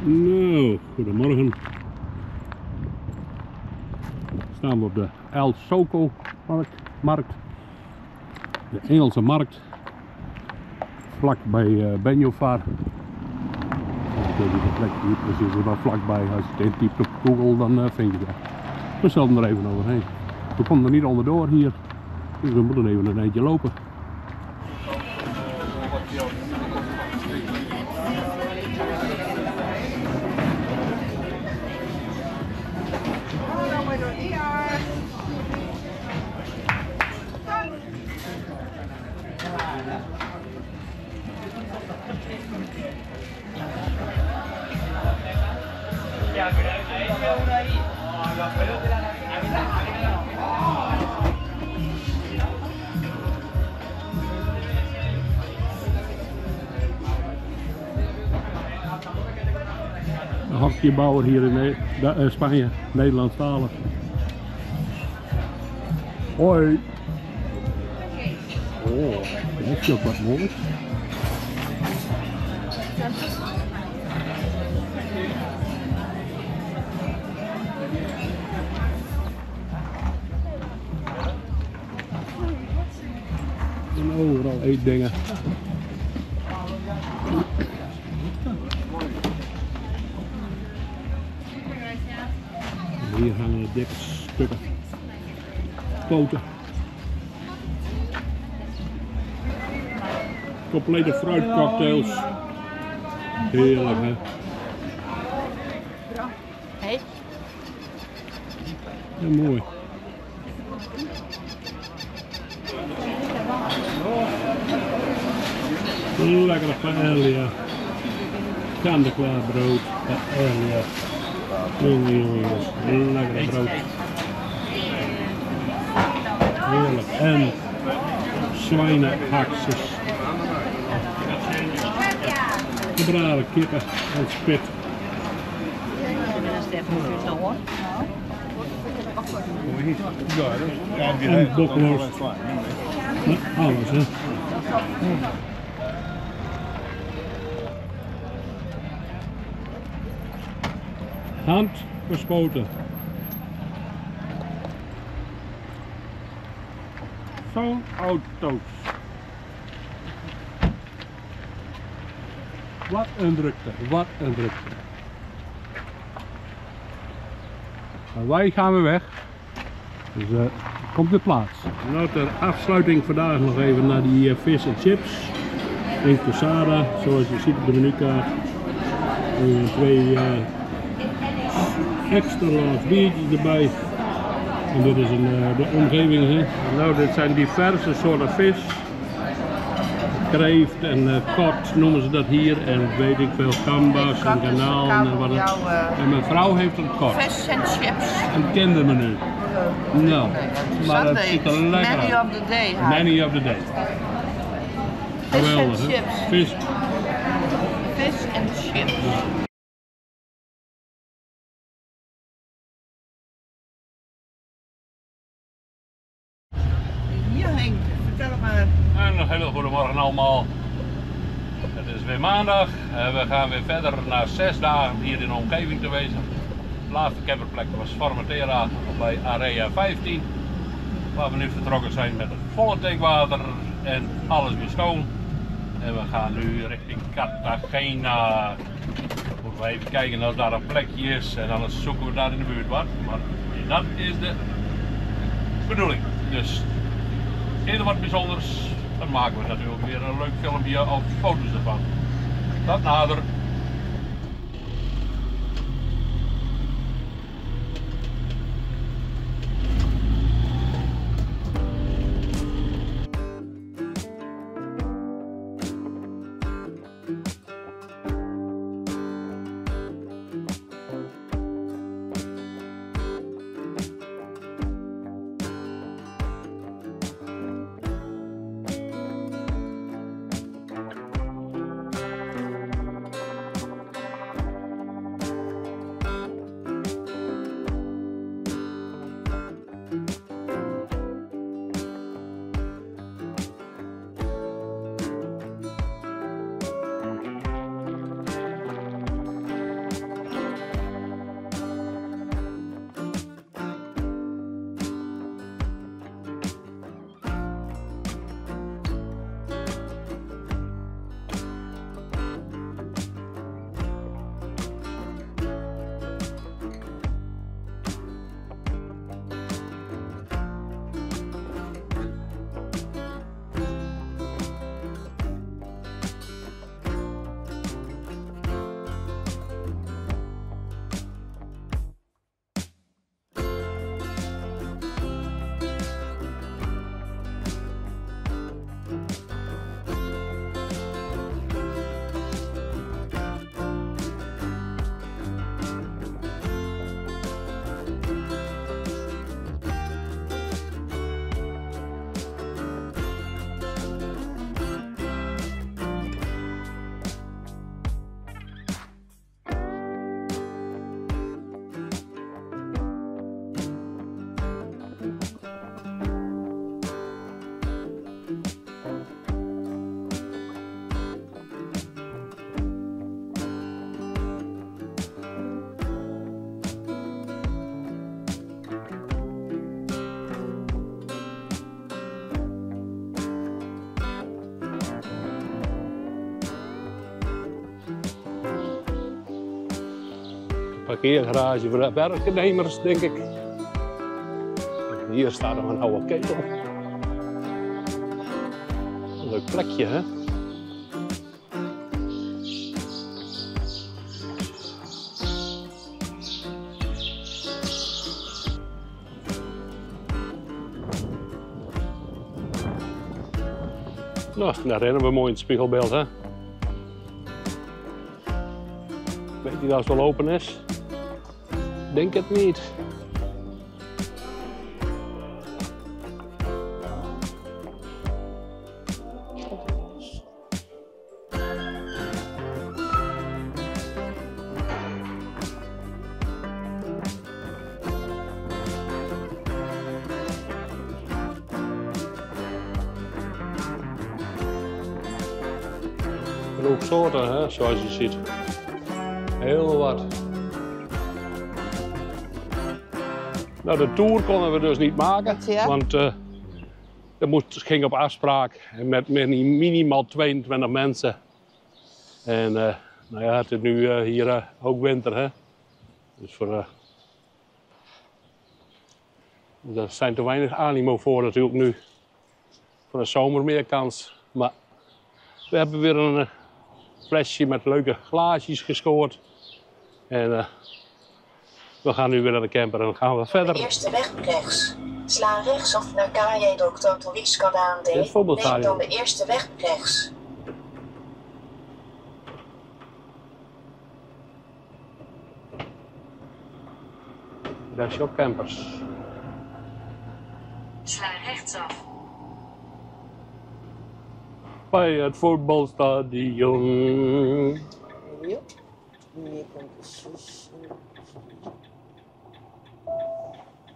Nou, goedemorgen. Staan we op de El Soco markt, de Engelse markt, vlak bij Benjofar. Ik weet niet de plek hier precies is, maar vlakbij. Als je het intypt op Google, dan vind je dat. We zullen er even overheen. We komen er niet onderdoor hier, dus we moeten even een eindje lopen. Een hokjebouwer hier in Spanje, Nederlandstalig. Hoi! Oh, dat is ook wat moois. En overal eetdingen. Hier hangen de dikke stukken poten. Complete fruitcocktails. Heerlijk, hè? Hey. Ja, mooi. Lekkere paella. Kant-en-klaar brood. Paella. Jongens, lekkere brood. Heerlijk. En zwijnenhaksjes. Gebraden kippen en spit. En bokworst. Met alles, hè. Handgespoten. Zo'n oud toast. Wat een drukte, wat een drukte. Maar wij gaan weer weg. Dus komt de plaats. Nou, ter afsluiting vandaag nog even naar die vis en chips. In Posada, zoals je ziet op de menukaart. Twee extra large biertjes erbij. En dit is de omgeving. Hè. Nou, dit zijn diverse soorten vis. Kreeft en kot noemen ze dat hier. En weet ik veel, gambas en kanaal. En mijn vrouw heeft een kot. Vis en chips. Een kindermenu. Nou, maar dat ziet er lekker uit. Many of the day. Many of the day. Geweldig, hè? Vis en chips. Hier Henk, vertel het maar. En een hele goede morgen allemaal. Het is weer maandag. We gaan weer verder na 6 dagen hier in de omgeving te wezen. De laatste camperplek was Formentera bij Area 15. Waar we nu vertrokken zijn met een volle tank water en alles weer schoon. En we gaan nu richting Cartagena. Moeten we even kijken als daar een plekje is en anders zoeken we daar in de buurt wat. Maar dat is de bedoeling. Dus eerder wat bijzonders, dan maken we natuurlijk weer een leuk filmpje of foto's ervan. Dat nader. parkeergarage voor werknemers, denk ik. Hier staat nog een oude ketel. Een leuk plekje, hè? Nou, daar rennen we mooi in het spiegelbeeld, hè? Weet je dat het wel open is? Denk het niet. Ook soorten, hè, zoals je ziet. Heel wat. Nou, de tour konden we dus niet maken, want ging op afspraak met minimaal 22 mensen. En nou ja, het is nu hier ook winter, hè. Dus er zijn te weinig animo voor natuurlijk nu. Voor de zomer meer kans. Maar we hebben weer een flesje met leuke glaasjes gescoord. En we gaan nu weer naar de camper en dan gaan we verder. De eerste weg rechts. Sla rechtsaf naar KJ Dr. Tories Kadaan D. Neem dan de eerste weg rechts. Daar is jouw campers. Sla rechtsaf. Bij het voetbalstadion. Hier komt de zus.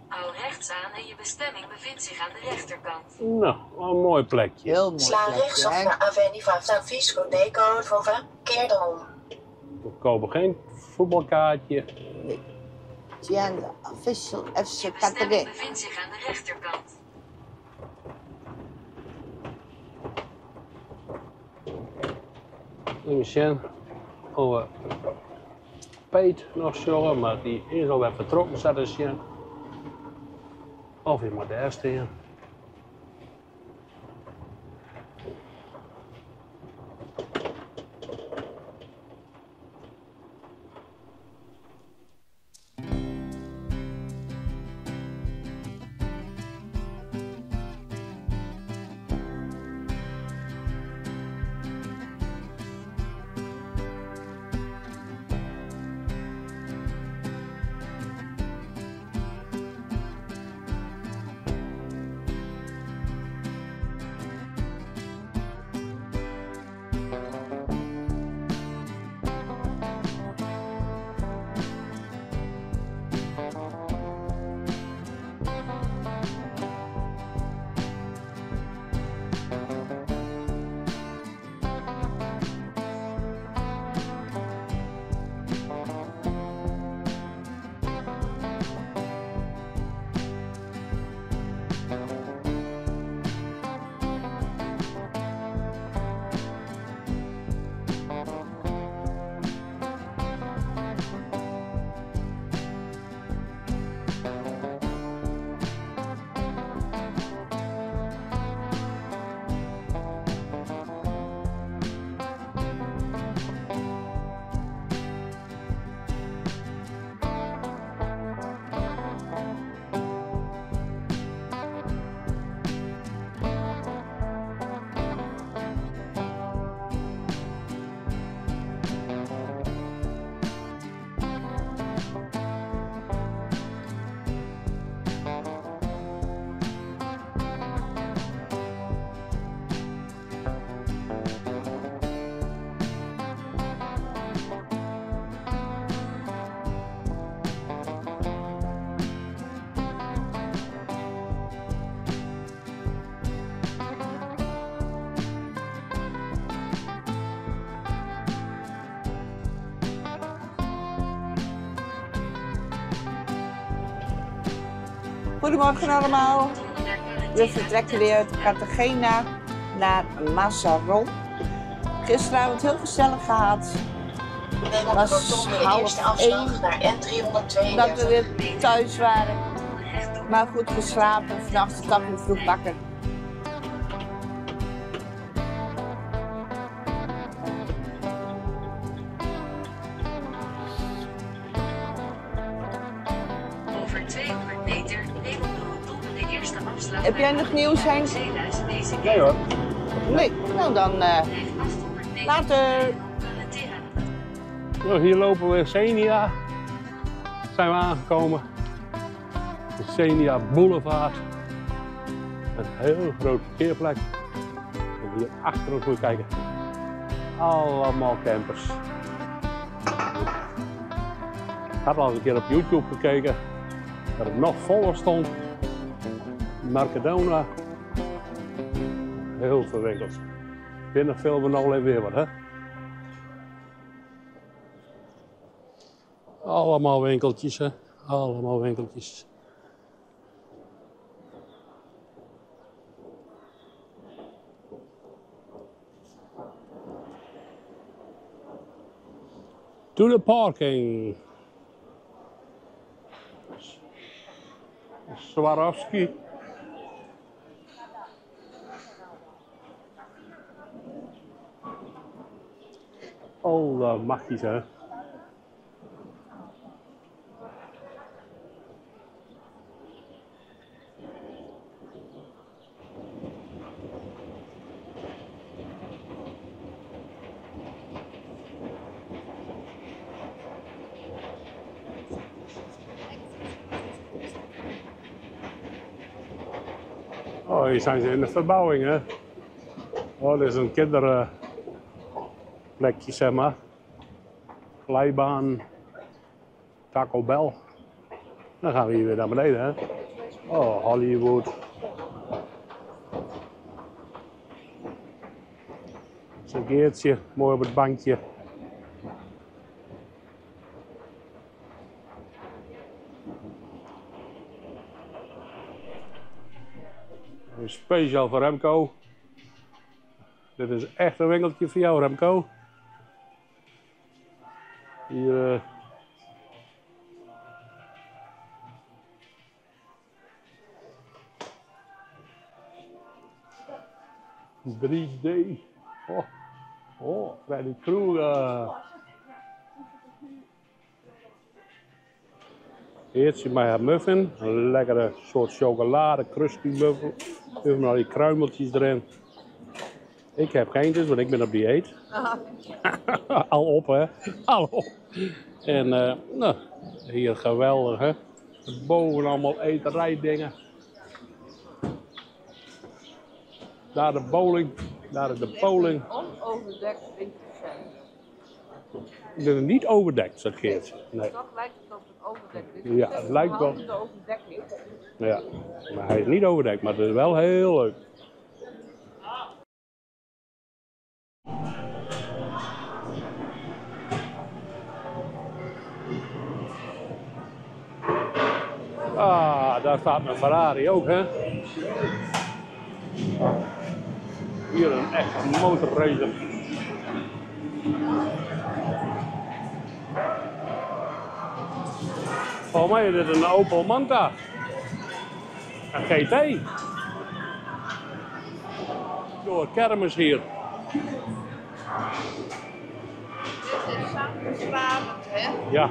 Hou rechts aan en je bestemming bevindt zich aan de rechterkant. Nou, een mooi plekje. Heel mooi. Sla rechtsaf naar Avenue Francisco de Córdoba. Keer dan om. We kopen geen voetbalkaartje. Tiende, official FC Je bestemming Catherine. bevindt zich aan de rechterkant. Even zien. Oh, Peet nog zo, maar die is al weer vertrokken, zat er zien. Of je moet daar staan. Goedemorgen allemaal. We vertrekken weer uit Cartagena naar Mazarrón. Gisteravond heel gezellig gehad. Neem op de rotonde de eerste afslag naar N332. Dat we weer thuis waren. Maar goed geslapen, vannacht de tak weer vroeg wakker. Over 200 meter neem op de rotonde de eerste afslag. Heb jij nog nieuws, Henk? Nee hoor. Nee, nou dan later. Nou, hier lopen we Xenia. Zijn we aangekomen. De Xenia Boulevard. Een heel groot parkeerplek. En hier achter ons moet je kijken. Allemaal campers. Ik had al eens een keer op YouTube gekeken. Dat het nog voller stond. Mercadona. Heel veel winkels. Binnen filmen we nog even weer wat, hè? Allemaal winkeltjes, hè? Allemaal winkeltjes. To the parking. Swarovski. Oh, machtig, hè? Oh, hier zijn ze in de verbouwing, hè? Oh, dit is een kinderplekje, zeg maar. Glijbaan, Taco Bell. Dan gaan we hier weer naar beneden, hè? Oh, Hollywood. Zo'n Geertje, mooi op het bankje. Speciaal voor Remco. Dit is echt een winkeltje voor jou, Remco. Hier 3D. Oh, Freddy Krueger. Eerst maar een muffin, een lekkere soort chocolade, crusty muffin. Even al die kruimeltjes erin. Ik heb geen dus, want ik ben op dieet. Al op, hè? Al op. En nou, hier geweldig, hè? Boven allemaal eterijdingen. Daar de bowling, daar is de bowling. Onoverdekt zijn. Het is niet overdekt, zegt Geert. Nee. Toch lijkt het op het overdekt. Ja, het lijkt wel. De overdekking. Ja, maar hij is niet overdekt, maar het is wel heel leuk. Ah, daar staat een Ferrari ook, hè? Hier een echte motorracer. Volgens mij is dit een Opel Manta. Een GT. Door kermis hier. Dit is samenswarend, hè? Ja.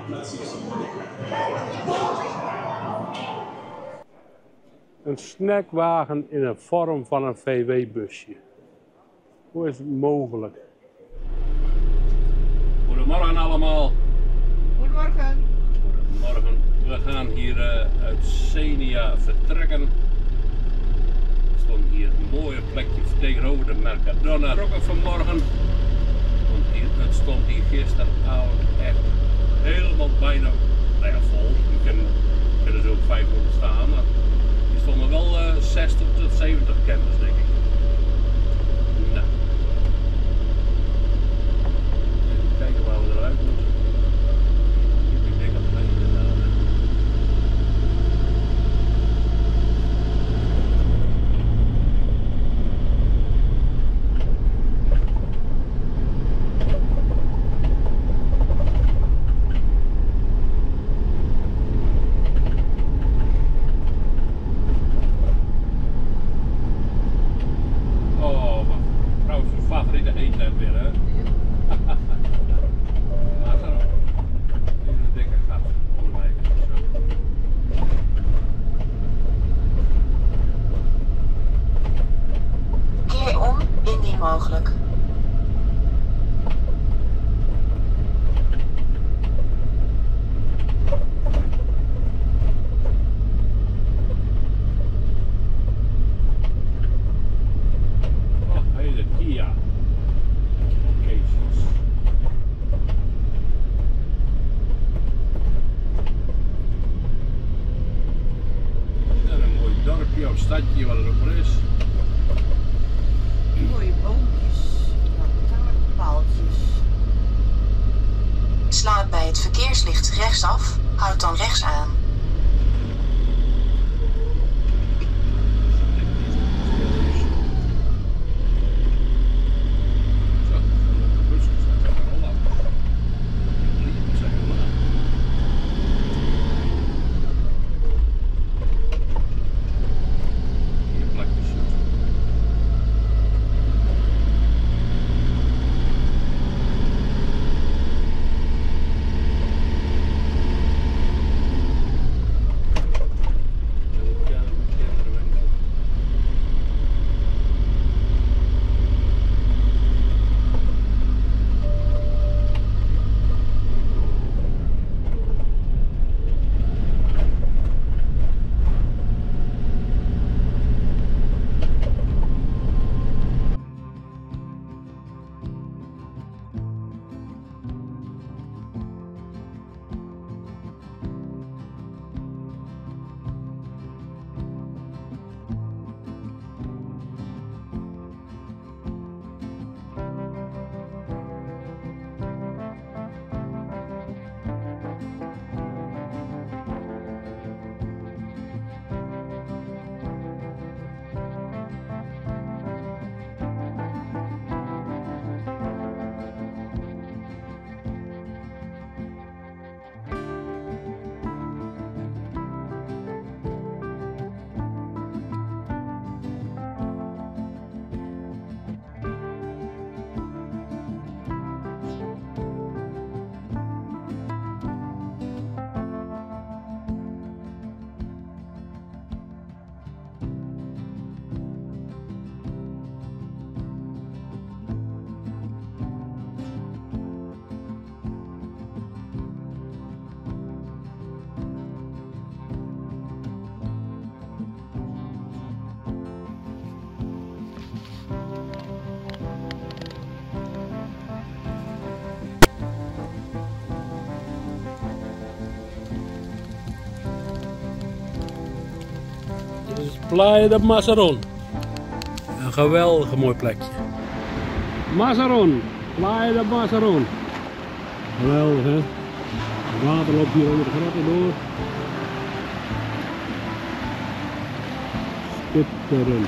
Een snackwagen in de vorm van een VW-busje. Hoe is het mogelijk? Goedemorgen allemaal. Goedemorgen. Goedemorgen. We gaan hier uit Xenia vertrekken. Er stond hier een mooie plekje tegenover de Mercadona. Trokken vanmorgen. Want het stond hier gisteravond echt helemaal bijna vol. Je kunnen er ook 500 staan. Maar er stonden wel 60 tot 70 campers, denk ik. Nou. Even kijken waar we eruit moeten. Ik denk dat het inderdaad. eet net weer, hè? Mazaron. Dit is een dikke gat. Onderweg. Keer om, indien mogelijk. Stadje wat het ook maar is. Mooie boompjes, lantaarnpaaltjes. Slaat bij het verkeerslicht rechtsaf, houd dan rechts aan. Dit is Playa de Mazaron. Een geweldig mooi plekje. Mazaron, Playa de Mazaron. Geweldig, hè? Het water loopt hier onder de gratten door. Schitterend.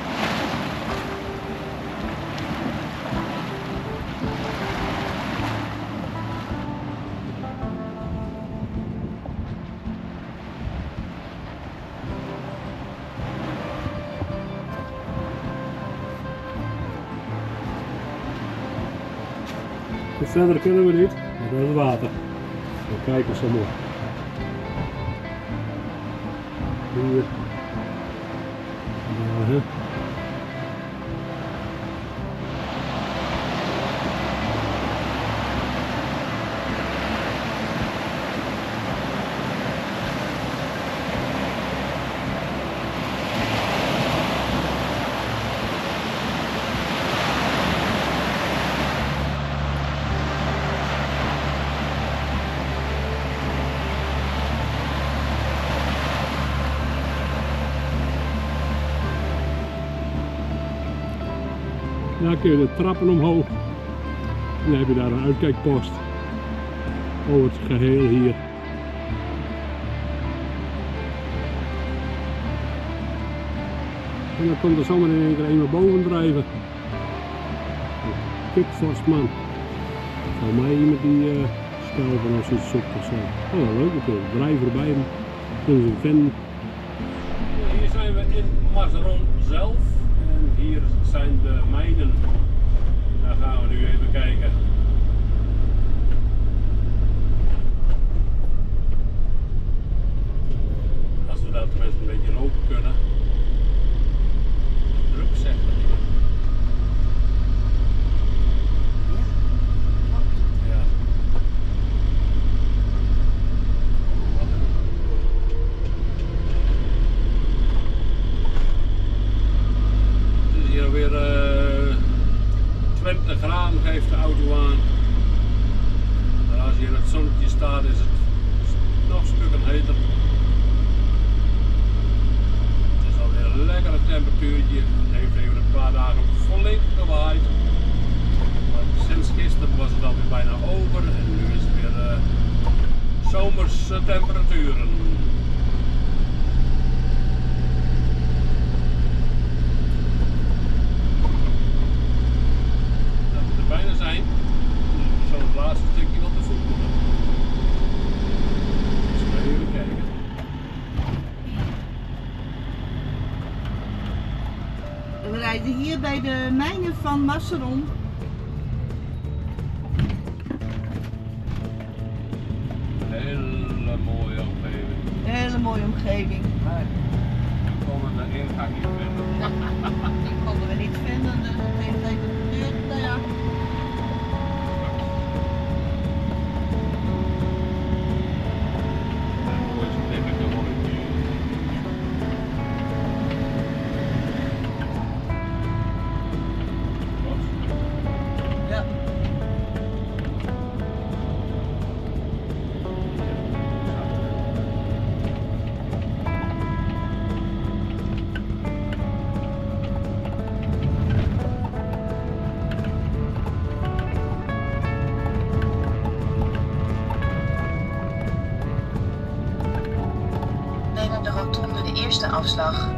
Verder kunnen we niet, maar dat is het water. We kijken zo mooi. Hier. Ja, Dan kun je de trappen omhoog en dan heb je daar een uitkijkpost over het geheel hier. En dan komt er zomaar in één keer een naar boven drijven. Kikvorstman. Voor mij iemand die schelpen als iets zoekt of zo. Oh, leuk, ik wil de drijver bij hem. Kunnen ze vinden. Hier zijn we in Mazaron zelf. En hier zijn de mijnen. Daar gaan we nu even kijken. Als we dat tenminste een beetje open kunnen. Druk zeg maar. Ja. Het is hier weer 20 graden geeft de auto aan. Maar als je in het zonnetje staat is het nog stukken heter. Het is alweer een lekkere temperatuurtje. Het heeft even een paar dagen flink gewaaid. Maar sinds gisteren was het alweer bijna over en nu is het weer zomerse temperaturen. Dat moet er bijna zijn. Zo het laatste stukje op de voet moeten. Dus we even kijken. We rijden hier bij de mijnen van Masseron. Hele mooie omgeving. Een hele mooie omgeving. Maar We konden de ingang niet vinden. die konden we niet vinden, dus het heeft even geduurd. Nou ja. En hoe is het even de mooie. Ja. Nemen de rotonde de eerste afslag.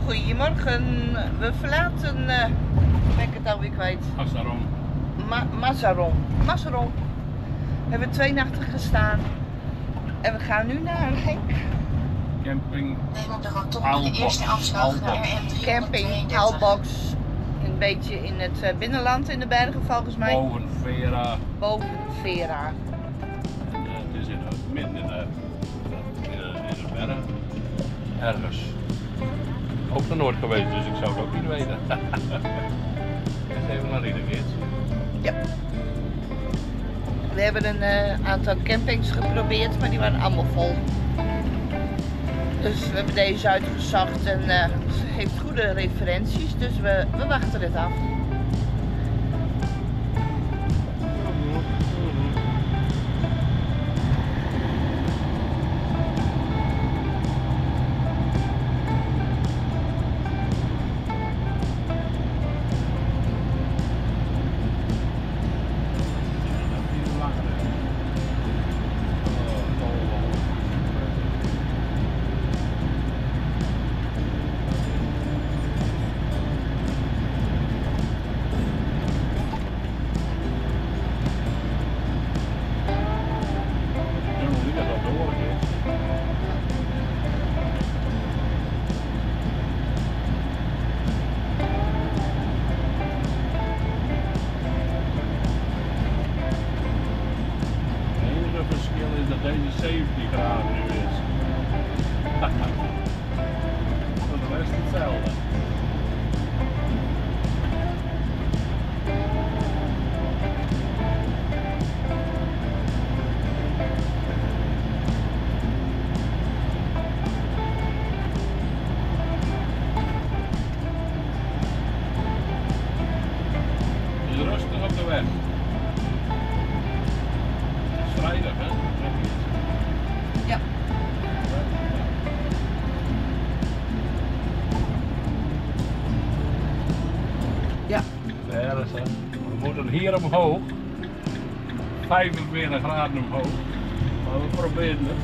Goedemorgen, we verlaten, ben ik het alweer kwijt, Masseron. Masseron. We hebben 2 nachten gestaan en we gaan nu naar Henk. camping. Neem op de rotonde de eerste afslag naar RM3. Camping, Aalbox. Een beetje in het binnenland in de bergen volgens mij. Boven Vera. Boven Vera. En, het is midden in de berg. Ergens. Ook nog nooit geweest, dus ik zou het ook niet weten. Eens even naar ieder keer. Ja. We hebben een aantal campings geprobeerd, maar die waren allemaal vol. Dus we hebben deze uitgezocht en ze heeft goede referenties, dus we wachten het af. Dat deze 70 graden nu is. Voor de rest hetzelfde. Het is rustig op de weg. Het is vrijdag, hè? Ja. Ja. Daar is het. We moeten hier omhoog. 45 graden omhoog. Maar we proberen het.